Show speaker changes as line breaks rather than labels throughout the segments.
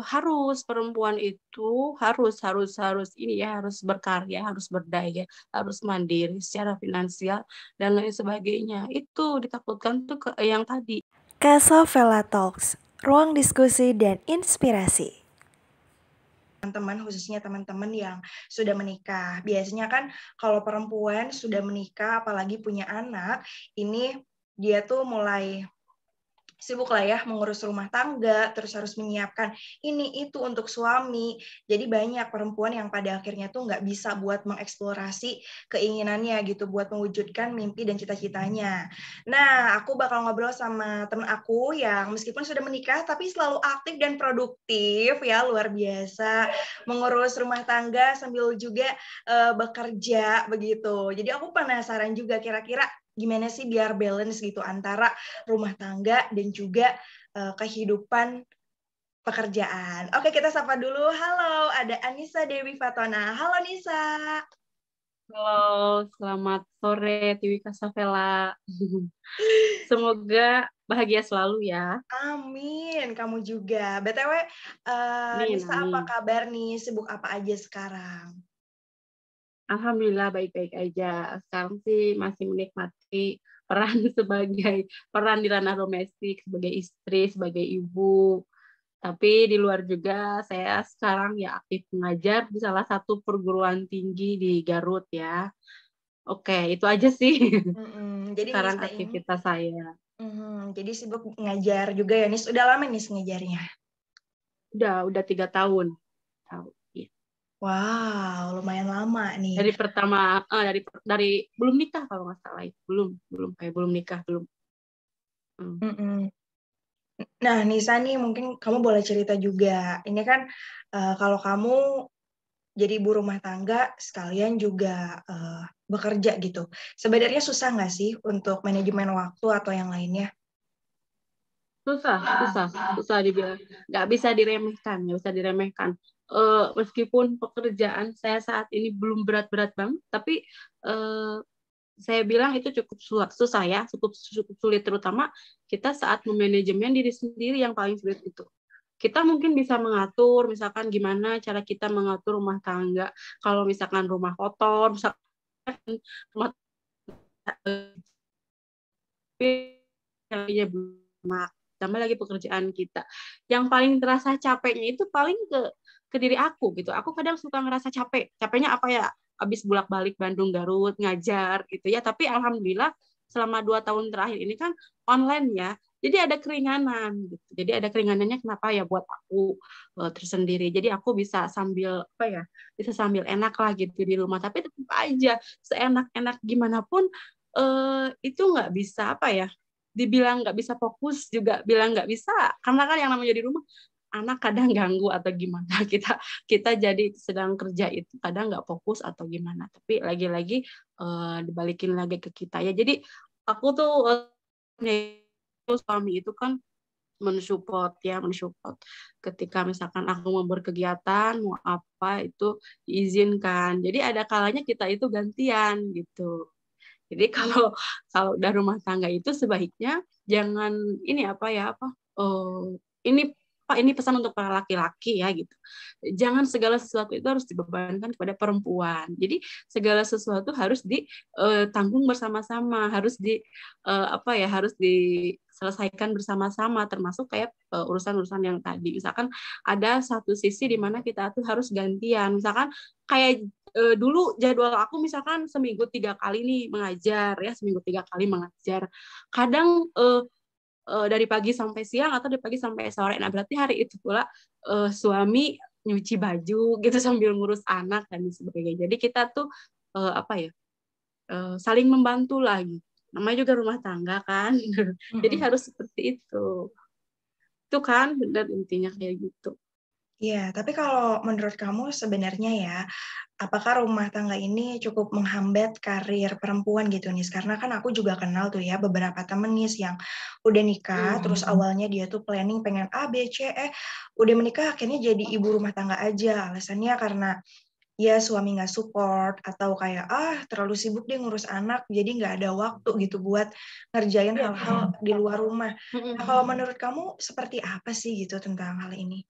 harus perempuan itu harus ini ya, harus berkarya, harus berdaya, harus mandiri secara finansial dan lain sebagainya. Itu ditakutkan tuh yang tadi.
Kasavela Talks, ruang diskusi dan inspirasi.
Teman-teman, khususnya teman-teman yang sudah menikah. Biasanya kan kalau perempuan sudah menikah, apalagi punya anak, ini dia tuh mulai sibuk lah ya mengurus rumah tangga, terus harus menyiapkan ini itu untuk suami. Jadi banyak perempuan yang pada akhirnya tuh nggak bisa buat mengeksplorasi keinginannya gitu, buat mewujudkan mimpi dan cita-citanya. Nah, aku bakal ngobrol sama temen aku yang meskipun sudah menikah tapi selalu aktif dan produktif ya, luar biasa mengurus rumah tangga sambil juga bekerja begitu. Jadi aku penasaran juga kira-kira gimana sih biar balance gitu antara rumah tangga dan juga kehidupan pekerjaan. Oke, kita sapa dulu. Halo, ada Anissa Dewi Fatona. Halo Nisa.
Halo, selamat sore Tiwi Kasavela. Semoga bahagia selalu ya.
Amin, kamu juga. BTW, Nisa apa
Amin.
kabar nih? Sibuk apa aja sekarang?
Alhamdulillah baik-baik aja. Sekarang sih masih menikmati peran sebagai peran di ranah domestik, sebagai istri, sebagai ibu. Tapi di luar juga saya sekarang ya aktif mengajar di salah satu perguruan tinggi di Garut ya. Oke, itu aja sih
Jadi
sekarang
Nisa ini,
aktivitas saya.
jadi sibuk ngajar juga ya, Nis. Udah lama Nis ngajarnya?
Udah 3 tahun. Tahu. Iya.
Wow, lumayan lama nih.
Dari pertama dari belum nikah kalau nggak salah itu. Belum nikah belum.
Nah, Nisa nih mungkin kamu boleh cerita juga. Ini kan kalau kamu jadi ibu rumah tangga sekalian juga bekerja gitu. Sebenarnya susah nggak sih untuk manajemen waktu atau yang lainnya?
Susah dibilang, nggak bisa diremehkan. Meskipun pekerjaan saya saat ini belum berat-berat banget, tapi saya bilang itu cukup susah ya, cukup sulit, terutama kita saat memanajemen diri sendiri yang paling sulit itu. Kita mungkin bisa mengatur, misalkan gimana cara kita mengatur rumah tangga. Kalau misalkan rumah kotor, misalkan rumah tangga belum, tambah lagi pekerjaan kita. Yang paling terasa capeknya itu paling ke diri aku gitu. Aku kadang suka ngerasa capek. Capeknya apa ya? Habis bolak-balik Bandung Garut ngajar gitu ya. Tapi alhamdulillah selama 2 tahun terakhir ini kan online ya. Jadi ada keringanan gitu. Jadi ada keringanannya kenapa ya buat aku tersendiri. Jadi aku bisa sambil apa ya? Bisa sambil enak lah gitu di rumah. Tapi tetap aja seenak-enak gimana pun itu nggak bisa apa ya? Dibilang nggak bisa fokus juga bilang nggak bisa, karena kan yang namanya di rumah anak kadang ganggu atau gimana, kita jadi sedang kerja itu kadang nggak fokus atau gimana, tapi lagi-lagi dibalikin lagi ke kita ya. Jadi aku tuh suami itu kan mensupport ketika misalkan aku mau berkegiatan mau apa itu diizinkan, jadi ada kalanya kita itu gantian gitu. Jadi kalau kalau udah rumah tangga itu sebaiknya jangan ini apa ya apa ini Pak, ini pesan untuk para laki-laki ya gitu. Jangan segala sesuatu itu harus dibebankan kepada perempuan. Jadi segala sesuatu harus ditanggung bersama-sama, harus apa ya, harus diselesaikan bersama-sama, termasuk kayak urusan-urusan yang tadi. Misalkan ada satu sisi di mana kita tuh harus gantian. Misalkan kayak dulu jadwal aku misalkan seminggu 3 kali nih mengajar ya, seminggu 3 kali mengajar. Kadang dari pagi sampai siang atau dari pagi sampai sore. Nah berarti hari itu pula suami nyuci baju gitu sambil ngurus anak dan sebagainya. Jadi kita tuh apa ya, saling membantu lagi. Namanya juga rumah tangga kan. Jadi harus seperti itu. Itu kan benar intinya kayak gitu.
Iya, tapi kalau menurut kamu sebenarnya ya, apakah rumah tangga ini cukup menghambat karir perempuan gitu nih? Karena kan aku juga kenal tuh ya beberapa temen nih yang udah nikah, terus awalnya dia tuh planning pengen A, B, C, E, udah menikah akhirnya jadi ibu rumah tangga aja. Alasannya karena ya suami nggak support atau kayak terlalu sibuk dia ngurus anak, jadi nggak ada waktu gitu buat ngerjain hal-hal di luar rumah. Nah, kalau menurut kamu seperti apa sih gitu tentang hal ini?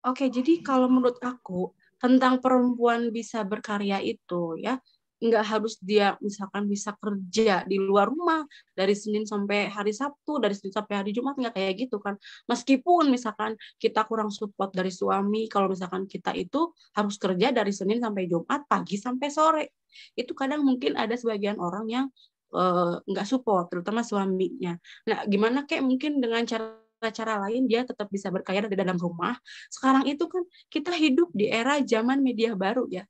Oke, jadi kalau menurut aku tentang perempuan bisa berkarya itu ya, nggak harus dia misalkan bisa kerja di luar rumah dari Senin sampai hari Sabtu, dari Senin sampai hari Jumat, nggak kayak gitu kan. Meskipun misalkan kita kurang support dari suami, kalau misalkan kita itu harus kerja dari Senin sampai Jumat, pagi sampai sore. Itu kadang mungkin ada sebagian orang yang nggak support, terutama suaminya. Nah, gimana kayak mungkin dengan cara lain dia tetap bisa berkarya dari dalam rumah. Sekarang itu kan kita hidup di era zaman media baru ya.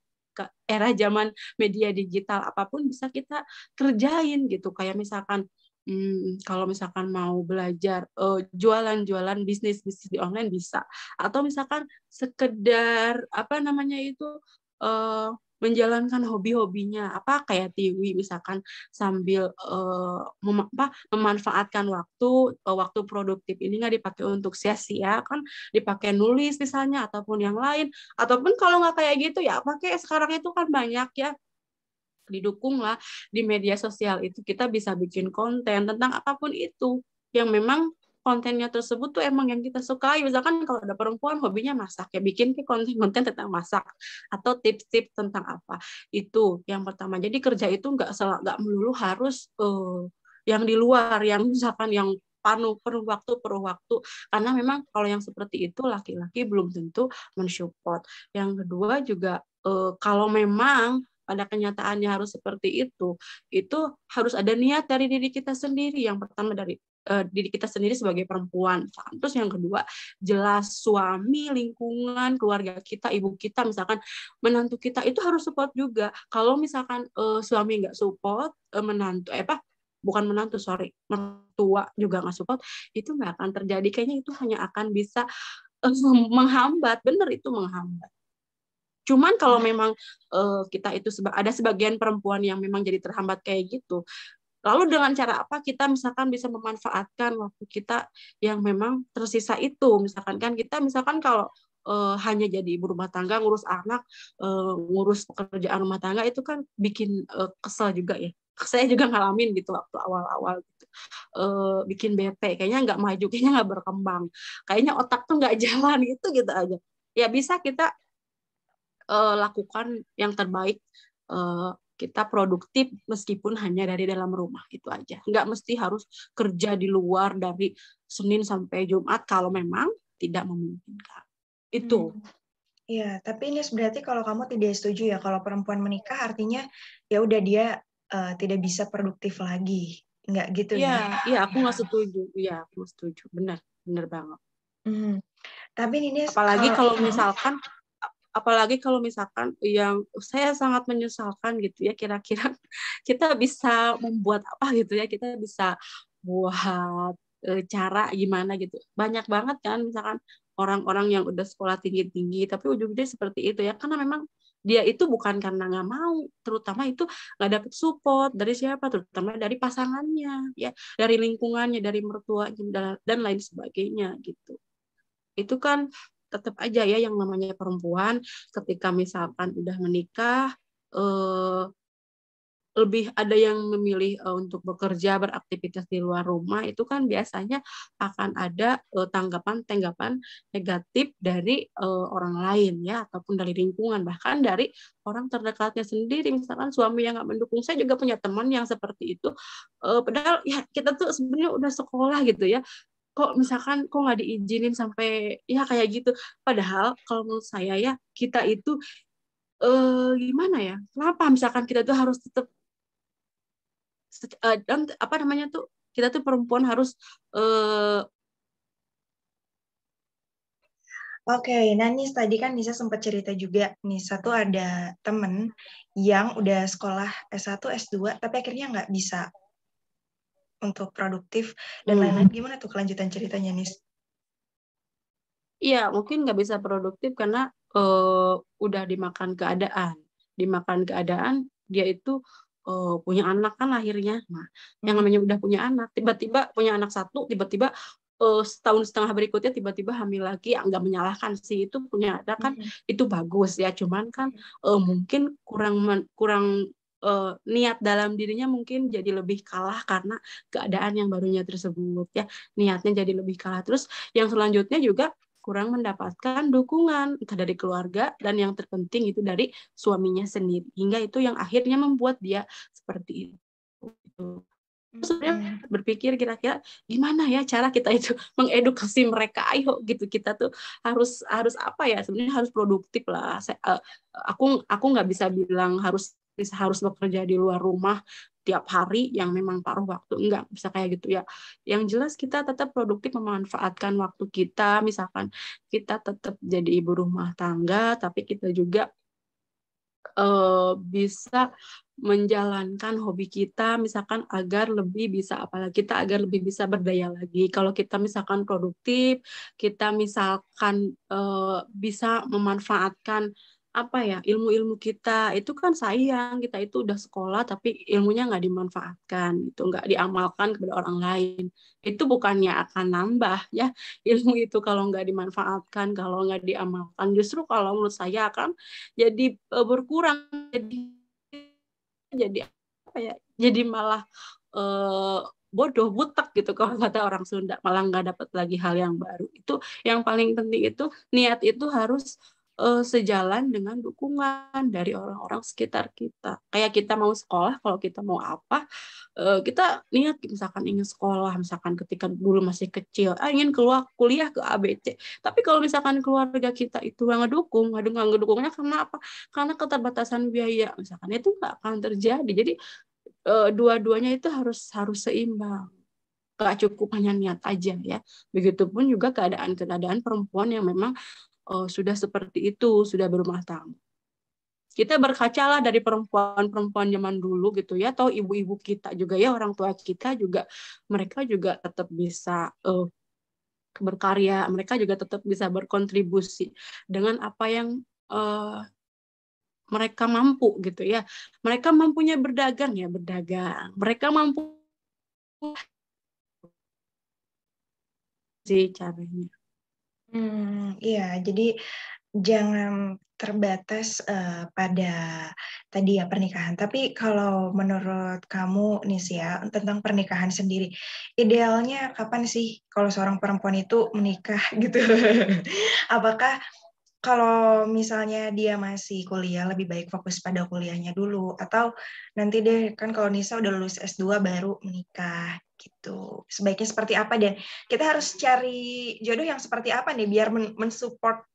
Era zaman media digital, apapun bisa kita kerjain gitu. Kayak misalkan kalau misalkan mau belajar jualan-jualan bisnis di online bisa, atau misalkan sekedar apa namanya itu eh, menjalankan hobi-hobinya apa kayak Tiwi misalkan sambil memanfaatkan waktu produktif ini nggak dipakai untuk sia-sia kan, dipakai nulis misalnya ataupun yang lain, ataupun kalau nggak kayak gitu ya pakai sekarang itu kan banyak ya, didukung lah di media sosial itu kita bisa bikin konten tentang apapun itu yang memang kontennya tersebut tuh emang yang kita sukai. Misalkan kalau ada perempuan hobinya masak ya bikin konten-konten tentang masak atau tips-tips tentang apa, itu yang pertama. Jadi kerja itu nggak melulu harus yang di luar yang misalkan yang perlu waktu karena memang kalau yang seperti itu laki-laki belum tentu mensupport. Yang kedua juga kalau memang pada kenyataannya harus seperti itu harus ada niat dari diri kita sendiri. Yang pertama dari diri kita sendiri sebagai perempuan. Terus yang kedua, jelas suami, lingkungan, keluarga kita, ibu kita, misalkan menantu kita itu harus support juga. Kalau misalkan suami nggak support, bukan menantu, sorry, mertua juga nggak support, itu nggak akan terjadi. Kayaknya itu hanya akan bisa menghambat, bener itu menghambat. Cuman kalau memang kita itu ada sebagian perempuan yang memang jadi terhambat kayak gitu, lalu dengan cara apa kita misalkan bisa memanfaatkan waktu kita yang memang tersisa itu, misalkan kan kita misalkan kalau hanya jadi ibu rumah tangga ngurus anak, ngurus pekerjaan rumah tangga itu kan bikin kesel juga ya. Saya juga ngalamin gitu waktu awal-awal gitu. Bikin bete, kayaknya nggak maju, kayaknya nggak berkembang, kayaknya otak tuh nggak jalan gitu aja. Ya bisa kita lakukan yang terbaik, kita produktif meskipun hanya dari dalam rumah, itu aja. Nggak mesti harus kerja di luar dari Senin sampai Jumat kalau memang tidak memungkinkan. Itu.
Iya, tapi ini berarti kalau kamu tidak setuju ya kalau perempuan menikah artinya ya udah dia tidak bisa produktif lagi, nggak gitu
Iya,
ya?
iya aku nggak setuju. Iya, aku setuju. Benar, benar banget.
Tapi ini
Apalagi kalau misalkan yang saya sangat menyesalkan gitu ya, kira-kira kita bisa membuat apa gitu ya, kita bisa buat cara gimana gitu. Banyak banget kan misalkan orang-orang yang udah sekolah tinggi-tinggi tapi ujung-ujungnya seperti itu ya, karena memang dia itu bukan karena nggak mau, terutama itu nggak dapet support dari siapa, terutama dari pasangannya ya, dari lingkungannya, dari mertuanya dan lain sebagainya gitu. Itu kan tetap aja ya yang namanya perempuan ketika misalkan udah menikah, lebih ada yang memilih untuk bekerja, beraktivitas di luar rumah, itu kan biasanya akan ada tanggapan-tanggapan negatif dari orang lain ya, ataupun dari lingkungan, bahkan dari orang terdekatnya sendiri. Misalkan suami yang nggak mendukung, saya juga punya teman yang seperti itu, padahal ya kita tuh sebenarnya udah sekolah gitu ya, kok misalkan kok nggak diizinin sampai ya kayak gitu. Padahal kalau menurut saya ya kita itu gimana ya? Kenapa misalkan kita tuh harus tetap dan apa namanya tuh kita tuh perempuan harus
Oke, nah Nis tadi kan Nisa sempat cerita juga, Nisa tuh ada temen yang udah sekolah S1, S2, tapi akhirnya nggak bisa untuk produktif dan lain-lain. Gimana tuh kelanjutan ceritanya, Nis?
Iya, mungkin nggak bisa produktif karena udah dimakan keadaan dia itu punya anak kan lahirnya. Nah, yang namanya udah punya anak, tiba-tiba punya anak satu, tiba-tiba setahun setengah berikutnya tiba-tiba hamil lagi, nggak menyalahkan sih, itu punya anak kan itu bagus ya, cuman kan mungkin kurang niat dalam dirinya mungkin jadi lebih kalah karena keadaan yang barunya tersebut ya, niatnya jadi lebih kalah. Terus yang selanjutnya juga kurang mendapatkan dukungan entah dari keluarga dan yang terpenting itu dari suaminya sendiri, hingga itu yang akhirnya membuat dia seperti itu. Sebenarnya berpikir kira-kira gimana ya cara kita itu mengedukasi mereka, ayo gitu, kita tuh harus apa ya, sebenarnya harus produktif lah. Aku nggak bisa bilang harus bekerja di luar rumah tiap hari yang memang paruh waktu, enggak bisa kayak gitu ya. Yang jelas kita tetap produktif memanfaatkan waktu kita, misalkan kita tetap jadi ibu rumah tangga tapi kita juga bisa menjalankan hobi kita, misalkan agar lebih bisa, apalagi kita agar lebih bisa berdaya lagi. Kalau kita misalkan produktif, kita misalkan bisa memanfaatkan apa ya, ilmu-ilmu kita, itu kan sayang kita itu udah sekolah tapi ilmunya nggak dimanfaatkan, itu nggak diamalkan kepada orang lain. Itu bukannya akan nambah ya ilmu itu kalau nggak dimanfaatkan, kalau nggak diamalkan. Justru kalau menurut saya akan jadi berkurang, jadi apa ya, jadi malah eh, bodoh butek gitu kalau kata orang Sunda, malah nggak dapat lagi hal yang baru. Itu yang paling penting, itu niat itu harus sejalan dengan dukungan dari orang-orang sekitar kita. Kayak kita mau sekolah, kalau kita mau apa, kita niat misalkan ingin sekolah, misalkan ketika dulu masih kecil, ingin keluar kuliah ke ABC. Tapi kalau misalkan keluarga kita itu nggak ngedukung, nggak ngedukungnya karena apa? Karena keterbatasan biaya, misalkan itu nggak akan terjadi. Jadi dua-duanya itu harus harus seimbang. Gak cukup hanya niat aja ya. Begitupun juga keadaan-keadaan perempuan yang memang sudah seperti itu, sudah berumah tangga. Kita berkacalah dari perempuan-perempuan zaman dulu gitu ya, atau ibu-ibu kita juga ya, orang tua kita juga, mereka juga tetap bisa berkarya, mereka juga tetap bisa berkontribusi dengan apa yang mereka mampu gitu ya. Mereka mampunya berdagang ya berdagang. Mereka mampu sih caranya.
Iya, jadi jangan terbatas pada tadi ya pernikahan. Tapi kalau menurut kamu nih sih ya, tentang pernikahan sendiri, idealnya kapan sih kalau seorang perempuan itu menikah gitu? Apakah kalau misalnya dia masih kuliah, lebih baik fokus pada kuliahnya dulu, atau nanti deh, kan kalau Nisa udah lulus S2 baru menikah gitu. Sebaiknya seperti apa, dan kita harus cari jodoh yang seperti apa nih biar mensupport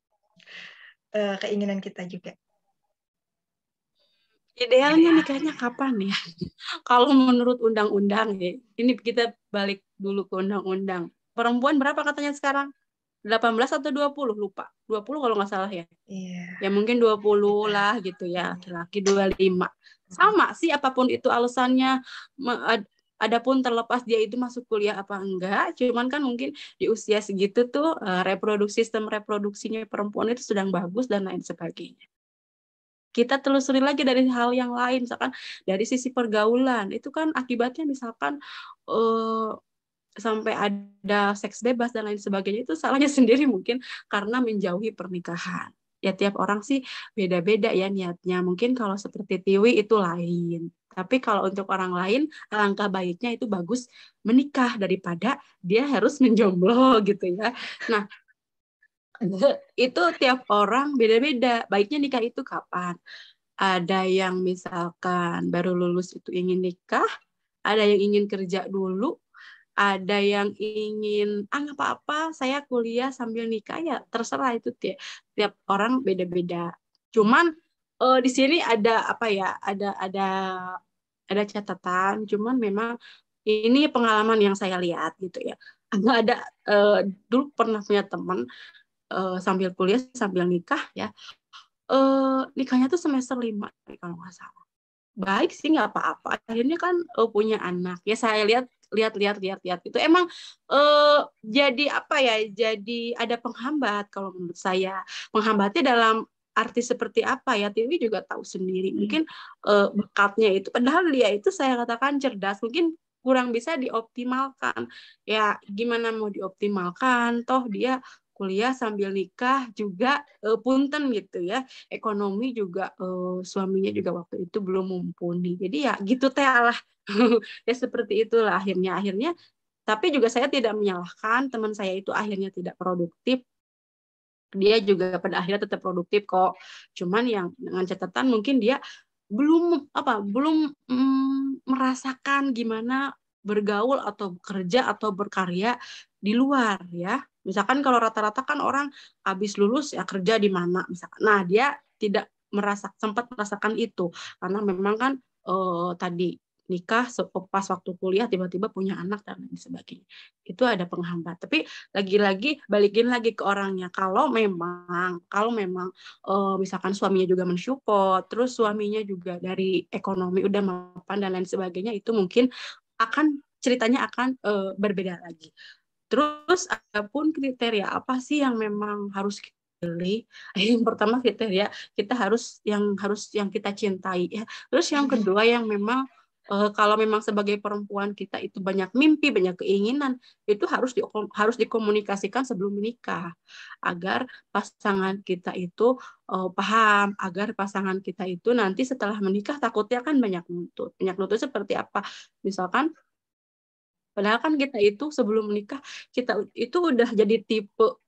keinginan kita juga.
Idealnya nikahnya kapan ya? Kalau menurut undang-undang ya, ini kita balik dulu ke undang-undang. Perempuan berapa katanya sekarang? 18 atau 20? Lupa. 20 kalau nggak salah ya.
Iya.
Ya mungkin 20 lah gitu ya. Laki-laki 25. Sama sih apapun itu alasannya. Adapun terlepas dia itu masuk kuliah apa enggak, cuman kan mungkin di usia segitu tuh sistem reproduksinya perempuan itu sedang bagus dan lain sebagainya. Kita telusuri lagi dari hal yang lain, misalkan dari sisi pergaulan, itu kan akibatnya misalkan sampai ada seks bebas dan lain sebagainya, itu salahnya sendiri mungkin karena menjauhi pernikahan. Ya tiap orang sih beda-beda ya niatnya. Mungkin kalau seperti Tiwi itu lain. Tapi kalau untuk orang lain, alangkah baiknya itu bagus menikah daripada dia harus menjomblo gitu ya. Nah, itu tiap orang beda-beda. Baiknya nikah itu kapan? Ada yang misalkan baru lulus itu ingin nikah, ada yang ingin kerja dulu, ada yang ingin nggak apa-apa saya kuliah sambil nikah, ya terserah, itu tiap orang beda-beda. Cuman di sini ada apa ya, ada catatan, cuman memang ini pengalaman yang saya lihat gitu ya. Ada dulu pernah punya teman sambil kuliah sambil nikah ya, nikahnya tuh semester 5 kalau nggak salah. Baik sih, nggak apa-apa. Akhirnya kan punya anak. Ya saya lihat itu emang jadi apa ya? Jadi ada penghambat kalau menurut saya. Penghambatnya dalam arti seperti apa ya? Tiwi juga tahu sendiri. Mungkin bakatnya itu, padahal dia itu saya katakan cerdas. Mungkin kurang bisa dioptimalkan. Ya gimana mau dioptimalkan? Toh dia kuliah sambil nikah juga punten gitu ya, ekonomi juga suaminya juga waktu itu belum mumpuni, jadi ya gitu teh lah. Ya seperti itulah akhirnya tapi juga saya tidak menyalahkan teman saya itu akhirnya tidak produktif, dia juga pada akhirnya tetap produktif kok. Cuman yang dengan catatan mungkin dia belum merasakan gimana bergaul atau bekerja atau berkarya di luar ya. Misalkan kalau rata-rata kan orang habis lulus ya kerja di mana misalkan. Nah, dia tidak sempat merasakan itu karena memang kan tadi nikah pas waktu kuliah tiba-tiba punya anak dan lain sebagainya. Itu ada penghambat. Tapi lagi-lagi balikin lagi ke orangnya. Kalau memang misalkan suaminya juga mensupport, terus suaminya juga dari ekonomi udah mapan dan lain sebagainya, itu mungkin ceritanya akan berbeda lagi. Terus adapun kriteria apa sih yang memang harus pilih? Yang pertama kriteria kita harus yang kita cintai ya. Terus yang kedua yang memang kalau memang sebagai perempuan kita itu banyak mimpi, banyak keinginan, itu harus dikomunikasikan sebelum menikah agar pasangan kita itu paham, agar pasangan kita itu nanti setelah menikah takutnya kan banyak nuntut. Banyak nuntut seperti apa? Misalkan padahal kan kita itu sebelum menikah kita itu udah jadi tipe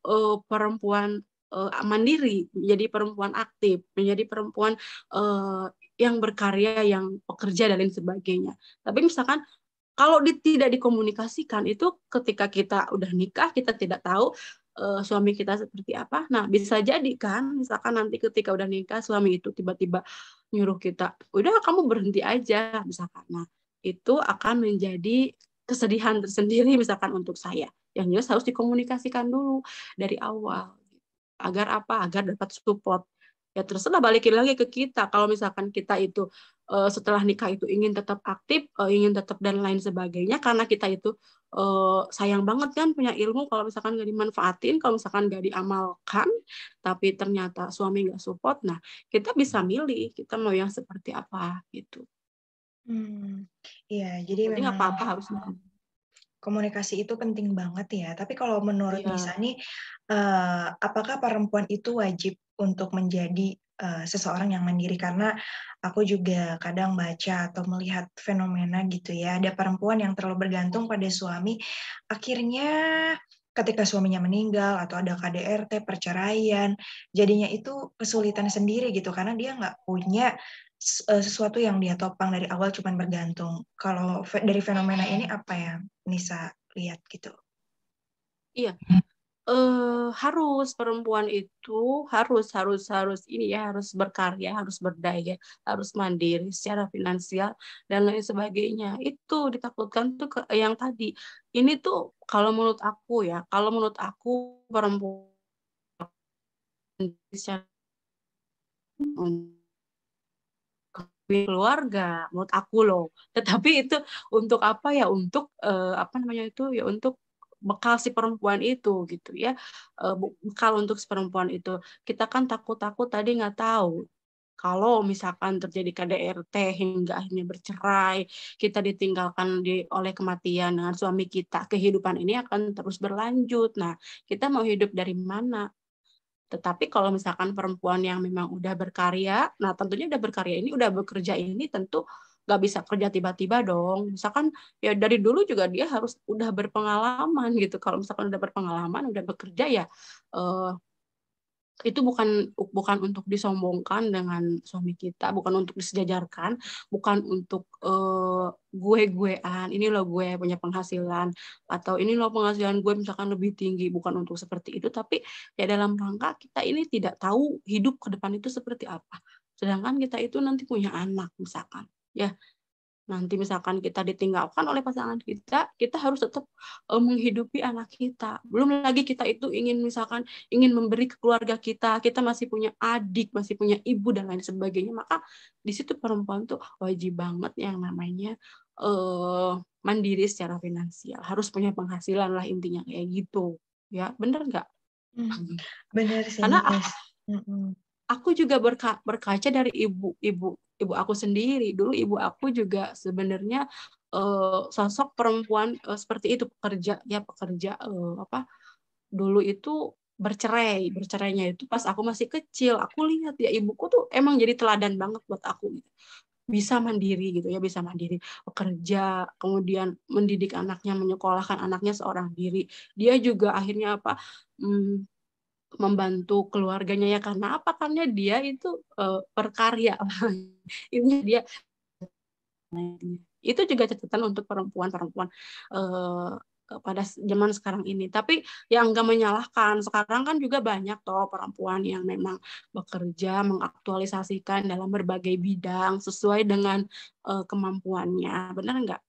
perempuan mandiri, menjadi perempuan aktif, menjadi perempuan yang berkarya, yang pekerja dan lain sebagainya. Tapi misalkan kalau tidak dikomunikasikan itu ketika kita udah nikah kita tidak tahu suami kita seperti apa. Nah, bisa jadi kan misalkan nanti ketika udah nikah suami itu tiba-tiba nyuruh kita, "Udah kamu berhenti aja." Misalkan. Nah, itu akan menjadi kesedihan tersendiri misalkan untuk saya. Yang jelas harus dikomunikasikan dulu dari awal. Agar apa? Agar dapat support. Ya terserah balikin lagi ke kita. Kalau misalkan kita itu setelah nikah itu ingin tetap aktif, ingin tetap dan lain sebagainya, karena kita itu sayang banget kan punya ilmu, kalau misalkan nggak dimanfaatin, kalau misalkan nggak diamalkan, tapi ternyata suami nggak support, nah kita bisa milih kita mau yang seperti apa gitu.
Iya, jadi
Jadi nggak
memang
apa-apa harus.
komunikasi itu penting banget ya. Tapi kalau menurut
Iya.
Nisa nih, apakah perempuan itu wajib untuk menjadi seseorang yang mandiri? Karena aku juga kadang baca atau melihat fenomena gitu ya, ada perempuan yang terlalu bergantung pada suami, akhirnya ketika suaminya meninggal atau ada KDRT, perceraian, jadinya itu kesulitan sendiri gitu, karena dia nggak punya sesuatu yang dia topang dari awal, cuman bergantung. Kalau dari fenomena ini apa ya Nisa lihat gitu?
Iya, harus perempuan itu harus ini ya, harus berkarya, harus berdaya, harus mandiri secara finansial dan lain sebagainya. Itu ditakutkan tuh yang tadi. Ini tuh kalau menurut aku perempuan secara keluarga, menurut aku loh. Tetapi itu untuk apa ya? Untuk apa namanya itu ya, untuk bekal si perempuan itu gitu ya. Bekal untuk si perempuan itu. Kita kan takut-takut tadi nggak tahu. Kalau misalkan terjadi KDRT hingga akhirnya bercerai, kita ditinggalkan oleh kematian dengan suami kita, kehidupan ini akan terus berlanjut. Nah, kita mau hidup dari mana? Tetapi kalau misalkan perempuan yang memang udah berkarya, nah tentunya udah berkarya ini, udah bekerja ini tentu nggak bisa kerja tiba-tiba dong. Misalkan ya dari dulu juga dia harus udah berpengalaman gitu. Kalau misalkan udah berpengalaman, udah bekerja ya eh, itu bukan untuk disombongkan dengan suami kita, bukan untuk disejajarkan, bukan untuk gue-guean, ini loh gue punya penghasilan, atau ini loh penghasilan gue misalkan lebih tinggi, bukan untuk seperti itu, tapi ya dalam rangka kita ini tidak tahu hidup ke depan itu seperti apa. Sedangkan kita itu nanti punya anak misalkan, ya nanti misalkan kita ditinggalkan oleh pasangan kita, kita harus tetap menghidupi anak kita. Belum lagi kita itu ingin memberi ke keluarga kita, kita masih punya adik, masih punya ibu dan lain sebagainya. Maka di situ perempuan tuh wajib banget yang namanya mandiri secara finansial, harus punya penghasilan lah intinya kayak gitu. Ya, bener nggak?
Bener sih,
Karena
Nis.
aku juga berkaca dari ibu aku sendiri. Dulu ibu aku juga sebenarnya sosok perempuan seperti itu, pekerja apa dulu itu bercerainya itu pas aku masih kecil. Aku lihat ya ibuku tuh emang jadi teladan banget buat aku gitu. Bisa mandiri gitu ya, bisa mandiri bekerja, kemudian mendidik anaknya, menyekolahkan anaknya seorang diri. Dia juga akhirnya apa membantu keluarganya ya, karena apa? Karena dia itu berkarya. Ini dia itu juga catatan untuk perempuan-perempuan pada zaman sekarang ini. Tapi yang nggak menyalahkan, sekarang kan juga banyak toh perempuan yang memang bekerja mengaktualisasikan dalam berbagai bidang sesuai dengan kemampuannya. Benar nggak?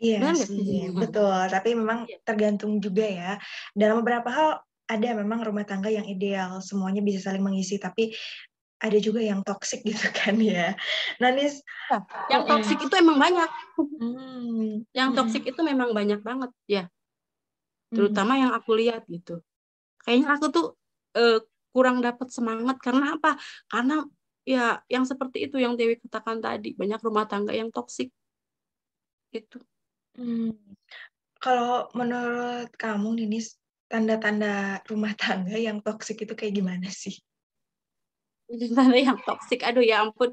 Iya
Benar nggak
sih,
sih?
betul. Tapi memang tergantung juga ya. Dalam beberapa hal ada memang rumah tangga yang ideal, semuanya bisa saling mengisi. Tapi ada juga yang toksik gitu kan ya. Nah, Nis,
Ya, yang toksik itu emang banyak.
hmm,
Yang
mm-mm,
toksik itu memang banyak banget ya,
mm,
terutama yang aku lihat gitu. Kayaknya aku tuh eh, kurang dapat semangat karena apa? Karena ya yang seperti itu yang Dewi katakan tadi, banyak rumah tangga yang toksik itu.
mm. Kalau menurut kamu nih, Nis, tanda-tanda rumah tangga yang toksik itu kayak gimana sih?
Tanda yang toksik, aduh ya ampun.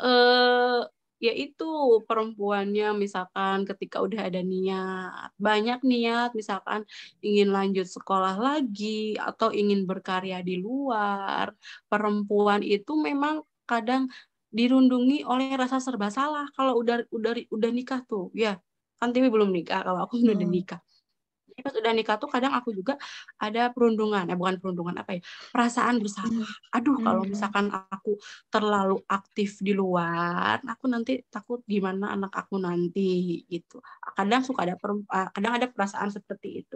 eh Ya itu perempuannya misalkan ketika udah ada niat, banyak niat misalkan ingin lanjut sekolah lagi atau ingin berkarya di luar, perempuan itu memang kadang dirundungi oleh rasa serba salah kalau udah nikah tuh. Ya, kan Tiwi belum nikah, kalau aku udah
Hmm,
nikah. Jadi pas udah nikah tuh kadang aku juga ada perundungan, bukan perundungan apa ya, perasaan
hmm,
bersalah. Aduh, kalau
hmm,
misalkan aku terlalu aktif di luar, aku nanti takut gimana anak aku nanti gitu. Kadang suka ada kadang ada perasaan seperti itu.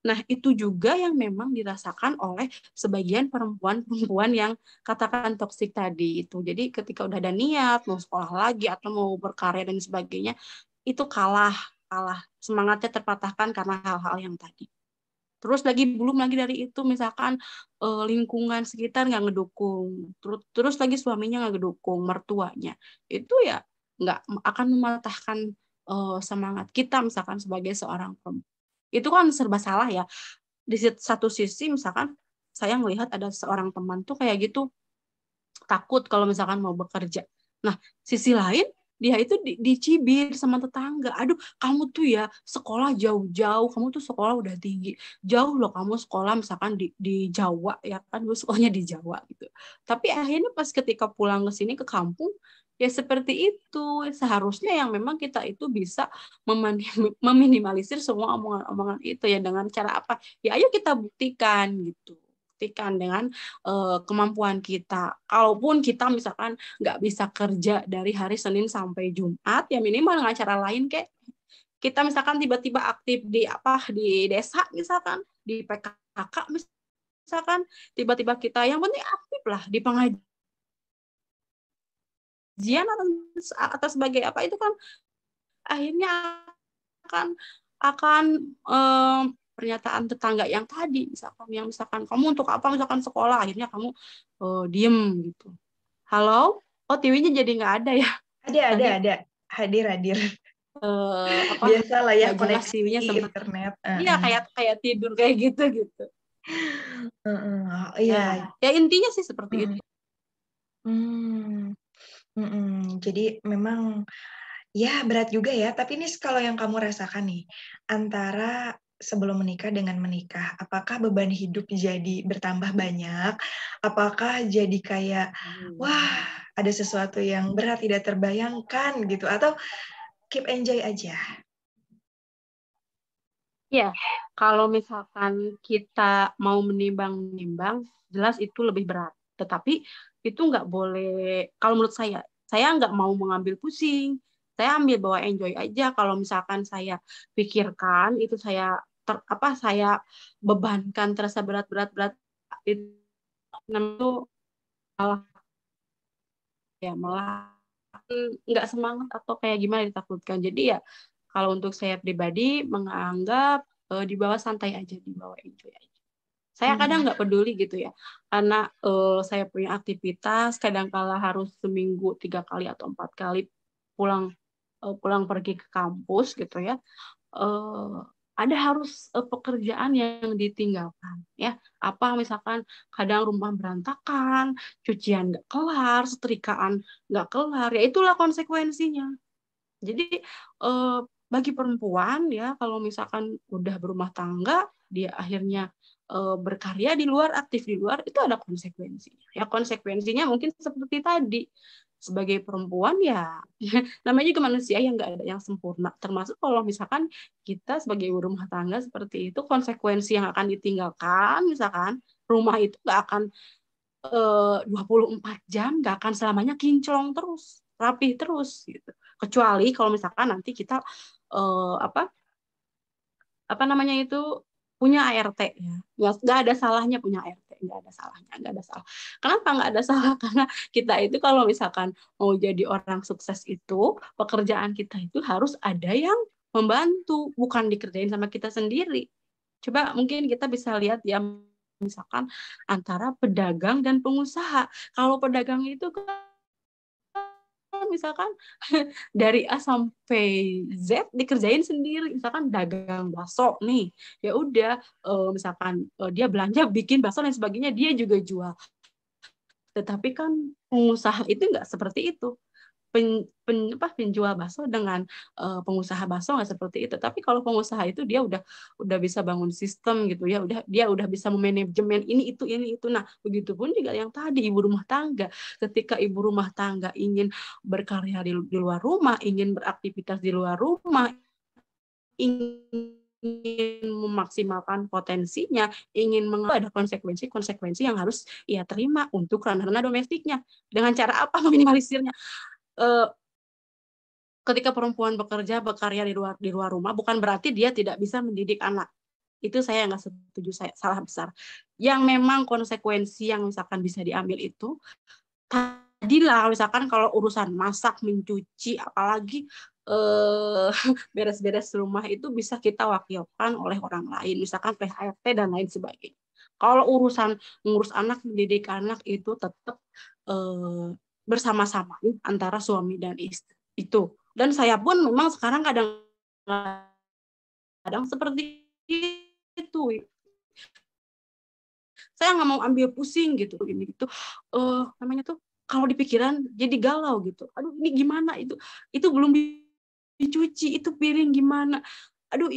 Nah, itu juga yang memang dirasakan oleh sebagian perempuan-perempuan yang katakan toksik tadi itu. Jadi ketika udah ada niat mau sekolah lagi atau mau berkarya dan sebagainya, itu kalah kalah semangatnya terpatahkan karena hal-hal yang tadi. Terus lagi belum lagi dari itu misalkan lingkungan sekitar nggak ngedukung, terus lagi suaminya nggak ngedukung, mertuanya itu ya nggak akan mematahkan semangat kita misalkan sebagai seorang perempuan. Itu kan serba salah ya. Di satu sisi misalkan saya melihat ada seorang teman tuh kayak gitu, takut kalau misalkan mau bekerja. Nah, sisi lain dia itu dicibir sama tetangga. Aduh, kamu tuh ya sekolah jauh-jauh, kamu tuh sekolah udah tinggi. Jauh loh kamu sekolah misalkan di Jawa, ya kan gue sekolahnya di Jawa gitu. Tapi akhirnya pas ketika pulang ke sini ke kampung, ya seperti itu. Seharusnya yang memang kita itu bisa meminimalisir semua omongan-omongan itu ya dengan cara apa? Ya ayo kita buktikan gitu. Buktikan dengan kemampuan kita. Kalaupun kita misalkan nggak bisa kerja dari hari Senin sampai Jumat, ya minimal dengan cara lain kayak kita misalkan tiba-tiba aktif di desa misalkan di PKK misalkan tiba-tiba kita yang penting aktif lah di pengajian atau sebagai apa itu kan akhirnya akan akan pernyataan tetangga yang tadi misalkan kamu untuk apa misalkan sekolah akhirnya kamu diem gitu. Halo, oh TV-nya jadi nggak ada ya tadi
ada. Hadir.
apa
Biasalah ya,
nggak jelas
koneksi
TV-nya sempat
internet.
iya kayak kayak tidur kayak gitu gitu
Iya.
ya ya intinya sih seperti itu.
Mm, mm, Jadi memang ya berat juga ya. Tapi ini kalau yang kamu rasakan nih, antara sebelum menikah dengan menikah, apakah beban hidup jadi bertambah banyak? Apakah jadi kayak, wah, ada sesuatu yang berat tidak terbayangkan gitu? Atau keep enjoy aja?
Ya, kalau misalkan kita mau menimbang-nimbang, jelas itu lebih berat. Tetapi itu nggak boleh, kalau menurut saya nggak mau mengambil pusing. Saya ambil bawa enjoy aja. Kalau misalkan saya pikirkan, itu saya bebankan terasa berat-berat-berat, itu malah ya malah nggak semangat atau kayak gimana ditakutkan. Jadi ya kalau untuk saya pribadi menganggap dibawa santai aja, dibawa enjoy aja. Saya kadang
Hmm.
nggak peduli gitu ya, karena saya punya aktivitas, kadang-kala harus seminggu 3 kali atau 4 kali pulang pulang pergi ke kampus gitu ya. eh, ada harus pekerjaan yang ditinggalkan ya, apa misalkan kadang rumah berantakan, cucian nggak kelar, setrikaan nggak kelar, ya itulah konsekuensinya. Jadi bagi perempuan ya kalau misalkan udah berumah tangga dia akhirnya berkarya di luar, aktif di luar, itu ada konsekuensinya. Ya konsekuensinya mungkin seperti tadi, sebagai perempuan ya namanya juga manusia yang nggak ada yang sempurna. Termasuk kalau misalkan kita sebagai ibu rumah tangga seperti itu, konsekuensi yang akan ditinggalkan, misalkan rumah itu nggak akan 24 jam, nggak akan selamanya kinclong terus, rapih terus gitu. Kecuali kalau misalkan nanti kita apa namanya itu punya ART ya. Nggak ada salahnya punya ART, nggak ada salahnya, nggak ada salah. Kenapa nggak ada salah? Karena kita itu kalau misalkan mau jadi orang sukses itu, pekerjaan kita itu harus ada yang membantu, bukan dikerjain sama kita sendiri. Coba mungkin kita bisa lihat ya, misalkan antara pedagang dan pengusaha. Kalau pedagang itu kan misalkan dari A sampai Z dikerjain sendiri, misalkan dagang bakso nih, ya udah misalkan dia belanja bikin bakso dan sebagainya, dia juga jual. Tetapi kan pengusaha itu nggak seperti itu. Penjual bakso dengan pengusaha bakso nggak seperti itu. Tapi kalau pengusaha itu dia udah bisa bangun sistem gitu ya, dia udah bisa memanajemen ini itu. Nah, begitupun juga yang tadi ibu rumah tangga. Ketika ibu rumah tangga ingin berkarya di luar rumah, ingin beraktivitas di luar rumah, ingin memaksimalkan potensinya, ingin ada konsekuensi yang harus ia terima untuk ranah domestiknya. Dengan cara apa meminimalisirnya? Ketika perempuan berkarya di luar rumah, bukan berarti dia tidak bisa mendidik anak. Itu saya nggak setuju, saya salah besar. Yang memang konsekuensi yang misalkan bisa diambil itu, tadilah misalkan kalau urusan masak, mencuci, apalagi beres-beres rumah itu bisa kita wakilkan oleh orang lain, misalkan PHRT dan lain sebagainya. Kalau urusan ngurus anak, mendidik anak itu tetap bersama-sama antara suami dan istri itu. Dan saya pun memang sekarang kadang seperti itu. Saya nggak mau ambil pusing gitu, ini itu namanya tuh kalau di pikiran jadi galau gitu. Aduh ini gimana itu belum dicuci, itu piring gimana? Aduh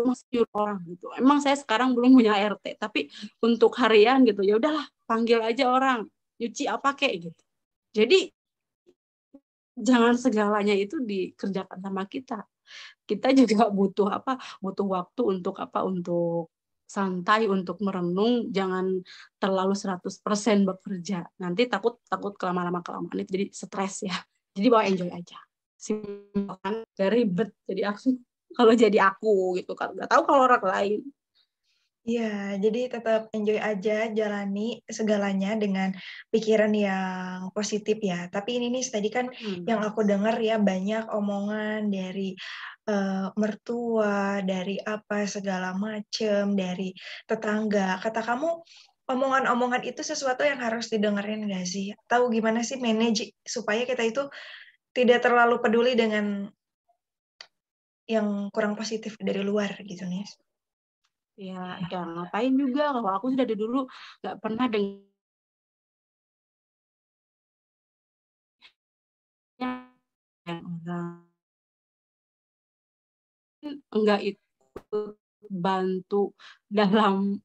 masih orang gitu. Emang saya sekarang belum punya RT, tapi untuk harian gitu ya udahlah panggil aja orang nyuci apa kayak gitu. Jadi jangan segalanya itu dikerjakan sama kita. Kita juga butuh waktu untuk santai, untuk merenung, jangan terlalu 100% bekerja. Nanti takut kelamaan itu jadi stres ya. Jadi bawa enjoy aja. Simpel kan, gak ribet jadi kalau jadi aku gitu kan. Gak tahu kalau orang lain.
Iya, jadi tetap enjoy aja, jalani segalanya dengan pikiran yang positif ya. Tapi ini nih tadi kan yang aku dengar ya banyak omongan dari mertua, dari apa segala macem, dari tetangga. Kata kamu, omongan-omongan itu sesuatu yang harus didengerin nggak sih? Tahu gimana sih manage supaya kita itu tidak terlalu peduli dengan yang kurang positif dari luar gitu nih.
Ya ngapain juga, kalau aku sudah dari dulu nggak pernah dengar orang enggak ikut bantu dalam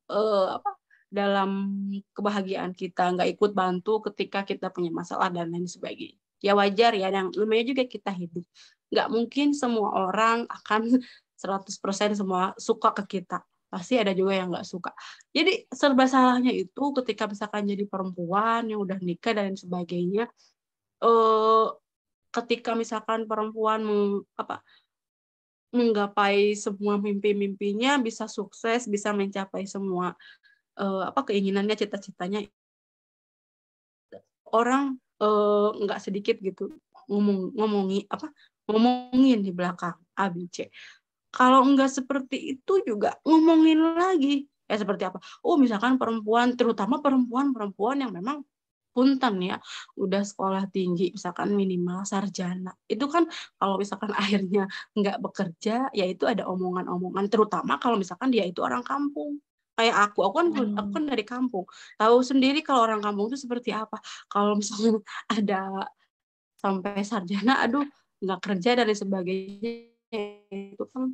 kebahagiaan kita, nggak ikut bantu ketika kita punya masalah dan lain sebagainya. Ya wajar ya, yang namanya juga kita hidup. Nggak mungkin semua orang akan 100% semua suka ke kita. Pasti ada juga yang nggak suka. Jadi serba salahnya itu ketika misalkan jadi perempuan yang udah nikah dan lain sebagainya, ketika misalkan perempuan menggapai semua mimpi-mimpinya, bisa sukses, bisa mencapai semua keinginannya, cita-citanya, orang nggak sedikit gitu ngomongin di belakang A, B, C. Kalau nggak seperti itu juga ngomongin lagi. Seperti apa? Misalkan perempuan, terutama perempuan yang memang punten ya, udah sekolah tinggi, misalkan minimal sarjana. Itu kan kalau misalkan akhirnya nggak bekerja, ya itu ada omongan-omongan, terutama kalau misalkan dia itu orang kampung. Kayak aku kan dari kampung. Tahu sendiri kalau orang kampung itu seperti apa. Kalau misalnya ada sampai sarjana, aduh nggak kerja dan lain sebagainya, itu kan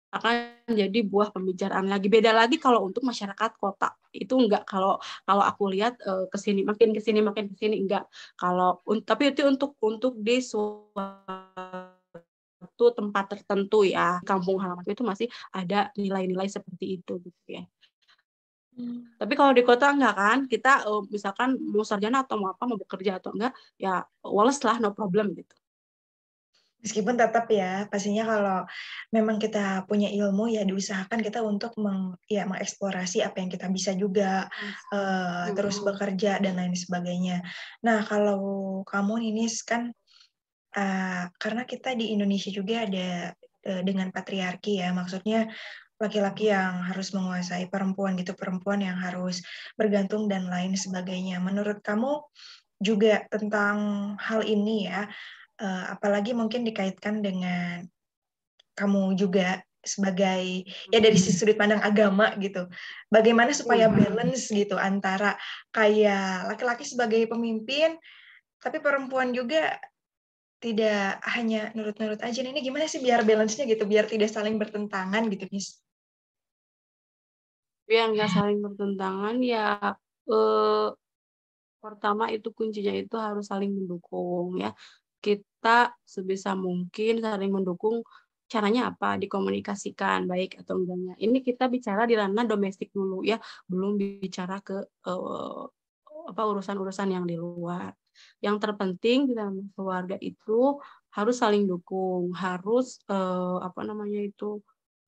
akan jadi buah pembicaraan lagi. Beda lagi kalau untuk masyarakat kota. Itu enggak, kalau aku lihat kesini makin kesini enggak. Tapi itu untuk di suatu tempat tertentu ya. Kampung halamanku itu masih ada nilai-nilai seperti itu gitu ya. Tapi kalau di kota enggak kan, kita misalkan mau sarjana atau mau apa, mau bekerja atau enggak, ya wales lah, no problem gitu.
Meskipun tetap ya, pastinya kalau memang kita punya ilmu ya diusahakan kita untuk mengeksplorasi apa yang kita bisa juga, terus bekerja dan lain sebagainya. Nah, kalau kamu ini kan karena kita di Indonesia juga ada dengan patriarki ya, maksudnya laki-laki yang harus menguasai perempuan gitu, perempuan yang harus bergantung dan lain sebagainya. Menurut kamu juga tentang hal ini ya, apalagi mungkin dikaitkan dengan kamu juga sebagai ya dari sudut pandang agama gitu. Bagaimana supaya balance gitu antara kayak laki-laki sebagai pemimpin tapi perempuan juga tidak hanya nurut-nurut aja. Ini gimana sih biar balance-nya gitu, biar tidak saling bertentangan gitu, Miss?
Biar nggak saling bertentangan ya, pertama itu kuncinya itu harus saling mendukung ya. Kita sebisa mungkin saling mendukung. Caranya apa? Dikomunikasikan baik atau enggaknya. Ini kita bicara di ranah domestik dulu ya, belum bicara ke urusan-urusan yang di luar. Yang terpenting di dalam keluarga itu harus saling dukung, harus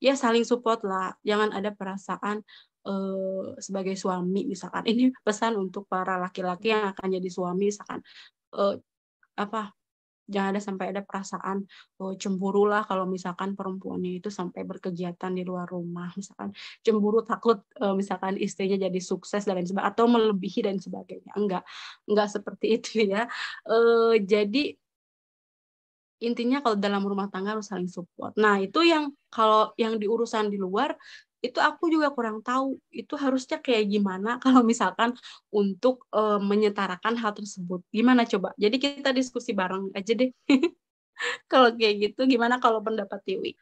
ya saling support lah. Jangan ada perasaan sebagai suami misalkan, ini pesan untuk para laki-laki yang akan jadi suami misalkan, eh, apa jangan ada sampai ada perasaan cemburu lah kalau misalkan perempuannya itu sampai berkegiatan di luar rumah, misalkan cemburu takut misalkan istrinya jadi sukses dan lain sebagainya atau melebihi dan sebagainya. Enggak seperti itu ya. Jadi intinya kalau dalam rumah tangga harus saling support. Nah, itu yang kalau yang di urusan di luar itu aku juga kurang tahu itu harusnya kayak gimana kalau misalkan untuk menyetarakan hal tersebut. Gimana coba? Jadi kita diskusi bareng aja deh. Kalau kayak gitu gimana kalau pendapat Tiwi?